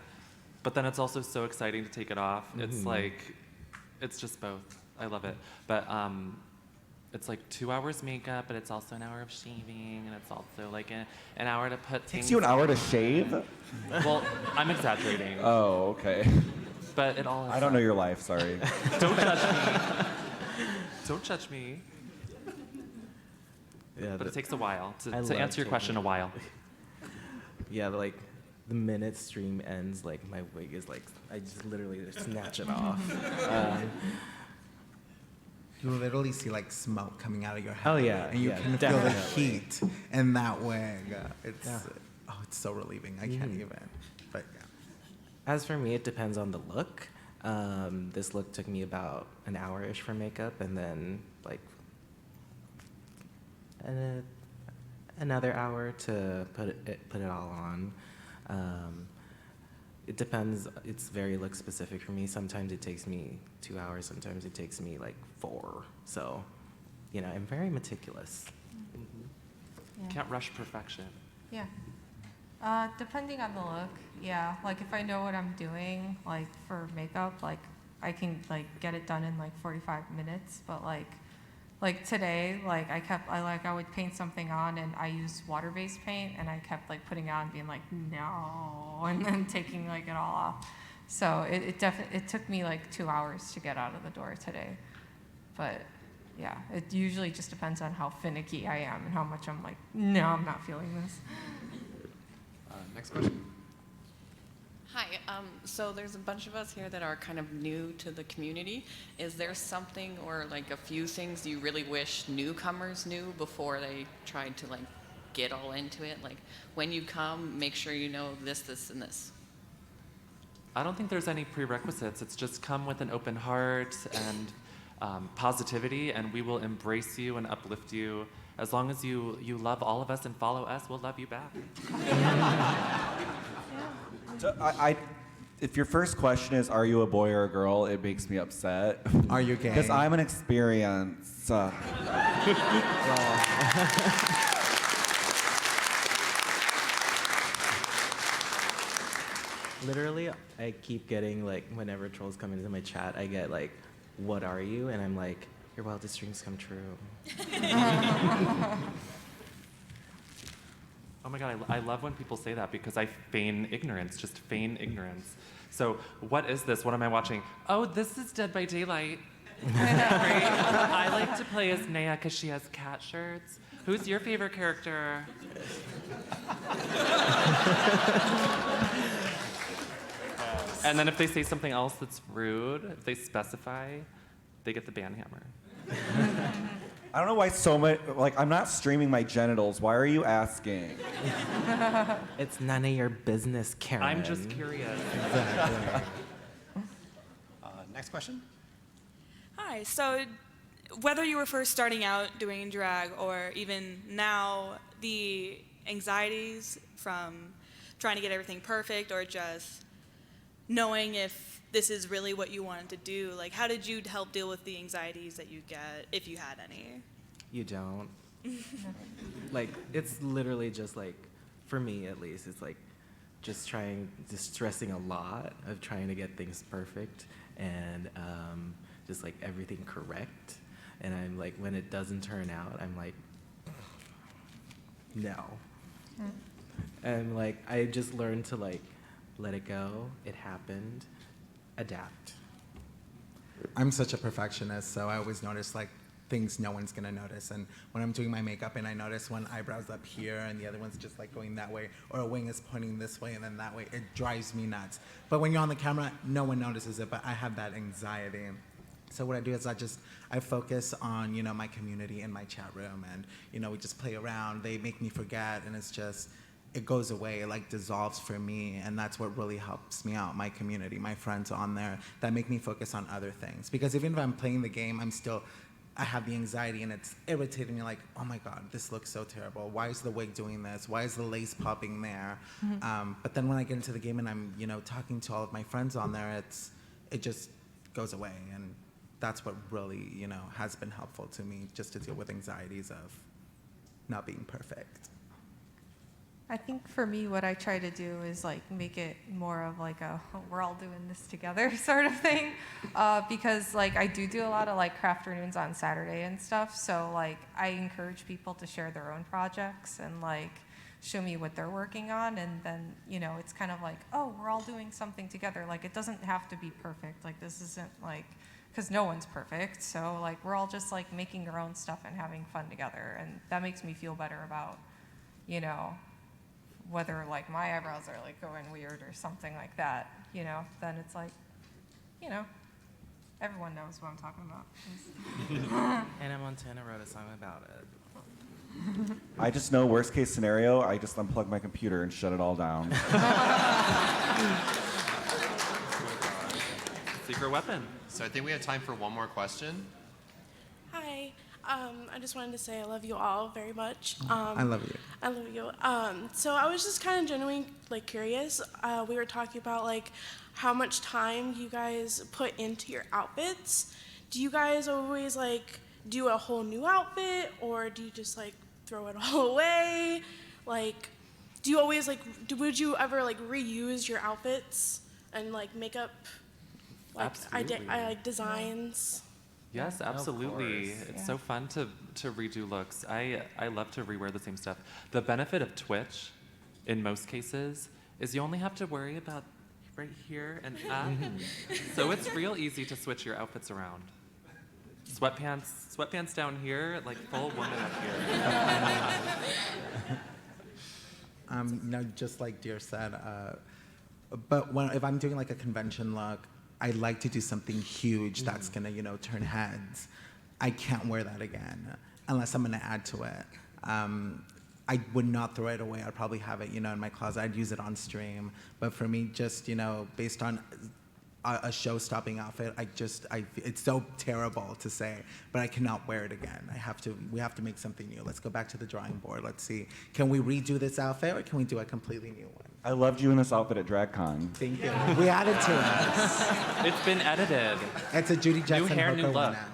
but then it's also so exciting to take it off. It's like, it's just both. I love it. But it's like 2 hours makeup, but it's also an hour of shaving, and it's also like an hour to put things. Takes you an hour to shave? Well, I'm exaggerating. Oh, okay. But it all. I don't know your life. Sorry. Don't judge me. Don't judge me. Yeah, But it takes a while. To love answer your question, a while. Yeah, but, like the minute stream ends, like my wig is like, I just literally snatch it off. You literally see like smoke coming out of your head. Oh, yeah, And you yeah, can feel the definitely. heat in that wig. It's, it's so relieving. I can't even. But yeah. As for me, it depends on the look. This look took me about an hour-ish for makeup, and then like another hour to put it all on. It depends. It's very look specific for me. Sometimes it takes me 2 hours. Sometimes it takes me like 4. So, you know, I'm very meticulous. Yeah. Can't rush perfection. Yeah. Depending on the look, yeah. Like if I know what I'm doing, like for makeup, like I can like get it done in like 45 minutes. But like today, like I would paint something on and I used water-based paint and I kept like putting it on, being like no, and then taking like it all off. So it took me like 2 hours to get out of the door today. But yeah, it usually just depends on how finicky I am and how much I'm like, no, I'm not feeling this. Next question. Hi, so there's a bunch of us here that are kind of new to the community. Is there something or like a few things you really wish newcomers knew before they tried to like get all into it? Like when you come, make sure you know this, this, and this. I don't think there's any prerequisites. It's just come with an open heart and positivity, and we will embrace you and uplift you. As long as you love all of us and follow us, we'll love you back. So if your first question is, are you a boy or a girl, it makes me upset. Are you gay? Because I'm an experience. Literally, I keep getting like, whenever trolls come into my chat, I get like, what are you? And I'm like, your wildest dreams come true. Oh my God, I love when people say that because I feign ignorance, just feign ignorance. So what is this? What am I watching? Oh, this is Dead by Daylight. I like to play as Naya because she has cat shirts. Who's your favorite character? And then if they say something else that's rude, if they specify, they get the ban hammer. I don't know why so much, like, I'm not streaming my genitals. Why are you asking? It's none of your business, Karen. I'm just curious. Exactly. Next question. Hi, so whether you were first starting out doing drag or even now, the anxieties from trying to get everything perfect or just knowing if this is really what you wanted to do, like how did you help deal with the anxieties that you get, if you had any? You don't. Like, it's literally just like, for me at least, it's like just stressing a lot of trying to get things perfect and just like everything correct. And I'm like, when it doesn't turn out, I'm like, no. And like, I just learned to like, let it go, it happened, adapt. I'm such a perfectionist, so I always notice like things no one's gonna notice. And when I'm doing my makeup and I notice one eyebrow's up here and the other one's just like going that way, or a wing is pointing this way and then that way, it drives me nuts. But when you're on the camera, no one notices it, but I have that anxiety. So what I do is I focus on, you know, my community in my chat room, and, you know, we just play around. They make me forget, and it's just, it goes away, it like dissolves for me, and that's what really helps me out, my community, my friends on there that make me focus on other things. Because even if I'm playing the game, I have the anxiety, and it's irritating me, like, oh my God, this looks so terrible. Why is the wig doing this? Why is the lace popping there? But then when I get into the game and I'm, you know, talking to all of my friends on there, it just goes away. And that's what really, you know, has been helpful to me, just to deal with anxieties of not being perfect. I think for me, what I try to do is like make it more of like a we're all doing this together sort of thing, because like I do a lot of like crafternoons on Saturday and stuff. So like I encourage people to share their own projects and like show me what they're working on, and then, you know, it's kind of like, oh, we're all doing something together. Like it doesn't have to be perfect. Like this isn't like, because no one's perfect. So like we're all just like making our own stuff and having fun together, and that makes me feel better about, you know, whether like my eyebrows are like going weird or something like that, you know, then it's like, you know, everyone knows what I'm talking about. Hannah Montana wrote a song about it. I just know worst case scenario, I just unplug my computer and shut it all down. Secret weapon. So I think we have time for one more question. Hi. I just wanted to say I love you all very much. I love you. I love you. So I was just kind of genuinely like curious. We were talking about like how much time you guys put into your outfits. Do you guys always like do a whole new outfit, or do you just like throw it all away? Like, do you always like? Would you ever like reuse your outfits and like make up like like designs? Yes, absolutely. course. It's so fun to redo looks. I love to rewear the same stuff. The benefit of Twitch, in most cases, is you only have to worry about right here and up. So it's real easy to switch your outfits around. Sweatpants down here, like full woman up here. No, just like Deer said, but if I'm doing like a convention look, I like to do something huge that's gonna, you know, turn heads. I can't wear that again unless I'm gonna add to it. I would not throw it away. I'd probably have it, you know, in my closet. I'd use it on stream. But for me, just, you know, based on a show-stopping outfit, it's so terrible to say, but I cannot wear it again. We have to make something new. Let's go back to the drawing board. Let's see, can we redo this outfit, or can we do a completely new one? I loved you in this outfit at DragCon. Thank you. We added to it. It's been edited. It's a Judy Jackson New hair, Hooker new one look. now.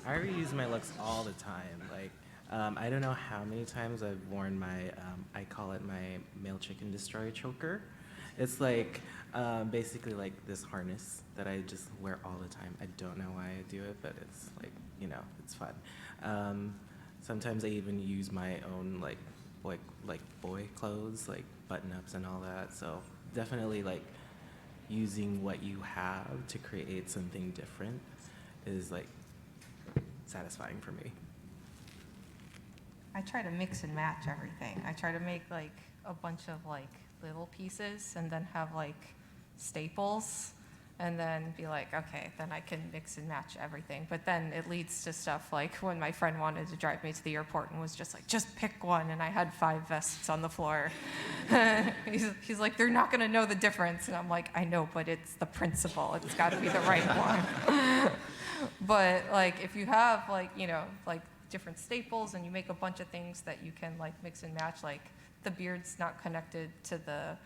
I reuse my looks all the time. Like, I don't know how many times I've worn my, I call it my male chicken destroyer choker. It's like basically like this harness that I just wear all the time. I don't know why I do it, but it's like, you know, it's fun. Sometimes I even use my own like boy clothes, like button-ups and all that. So definitely like using what you have to create something different is like satisfying for me. I try to mix and match everything. I try to make like a bunch of like little pieces and then have like staples and then be like, okay, then I can mix and match everything. But then it leads to stuff like when my friend wanted to drive me to the airport and was just like, just pick one, and I had 5 vests on the floor. He's like, they're not gonna know the difference. And I'm like, I know, but it's the principle. It's gotta be the right one. But like if you have like, you know, like different staples and you make a bunch of things that you can like mix and match, like the beard's not connected to the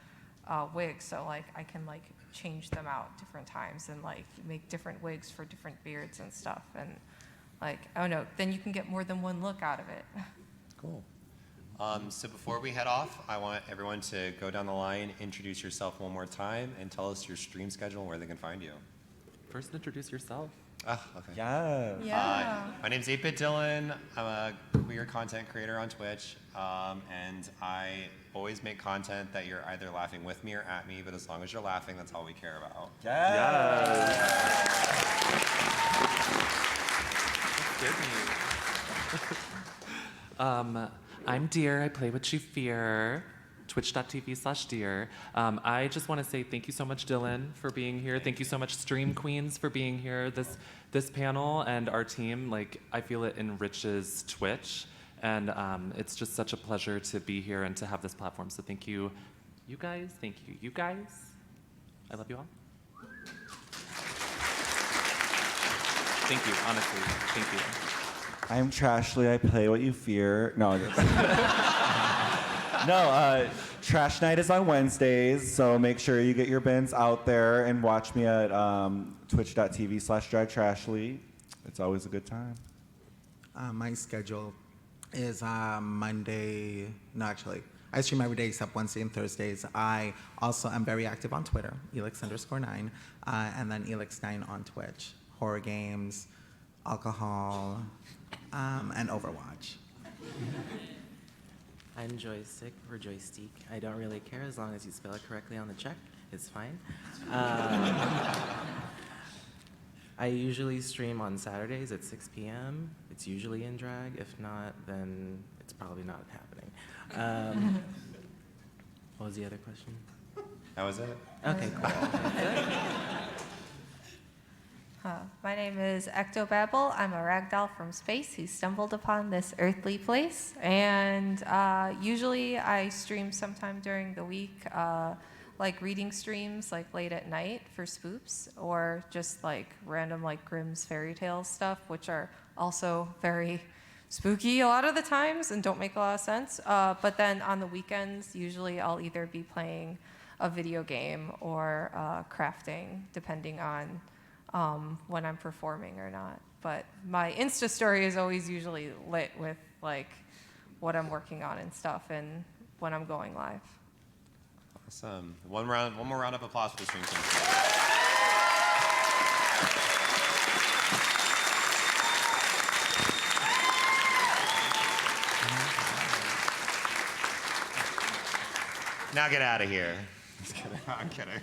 wig, so like I can like change them out different times and like make different wigs for different beards and stuff, and like, oh no, then you can get more than one look out of it. Cool. So before we head off, I want everyone to go down the line, introduce yourself one more time, and tell us your stream schedule and where they can find you. First, introduce yourself. Oh, okay. Yeah. Yeah. My name's 8-Bit Dylan. I'm a queer content creator on Twitch, and I always make content that you're either laughing with me or at me, but as long as you're laughing, that's all we care about. Yeah. I'm Deer. I play what you fear. Twitch.tv/Deer. I just want to say thank you so much, Dylan, for being here. Thank you so much, Stream Queens, for being here. This panel and our team, like, I feel it enriches Twitch, and it's just such a pleasure to be here and to have this platform. So thank you, you guys. Thank you, you guys. I love you all. Thank you, honestly. Thank you. I'm Trashly. I play what you fear. No. No, Trash Night is on Wednesdays, so make sure you get your bins out there and watch me at twitch.tv/dragtrashly. It's always a good time. My schedule is Monday. No, actually, I stream every day except Wednesday and Thursdays. I also am very active on Twitter, Elix_9, and then Elix9 on Twitch. Horror games, alcohol, and Overwatch. I'm Joystick or Joystick. I don't really care as long as you spell it correctly on the check. It's fine. I usually stream on Saturdays at 6 p.m. It's usually in drag. If not, then it's probably not happening. What was the other question? That was it. Okay, cool. My name is Ecto Babble. I'm a ragdoll from space who stumbled upon this earthly place. And usually I stream sometime during the week, like reading streams, like late at night for spoops, or just like random like Grimm's fairy tale stuff, which are also very spooky a lot of the times and don't make a lot of sense. But then on the weekends, usually I'll either be playing a video game or crafting, depending on when I'm performing or not. But my Insta story is always usually lit with like what I'm working on and stuff and when I'm going live. Awesome. One more round of applause for the stream team. Now get out of here. Just kidding. I'm kidding.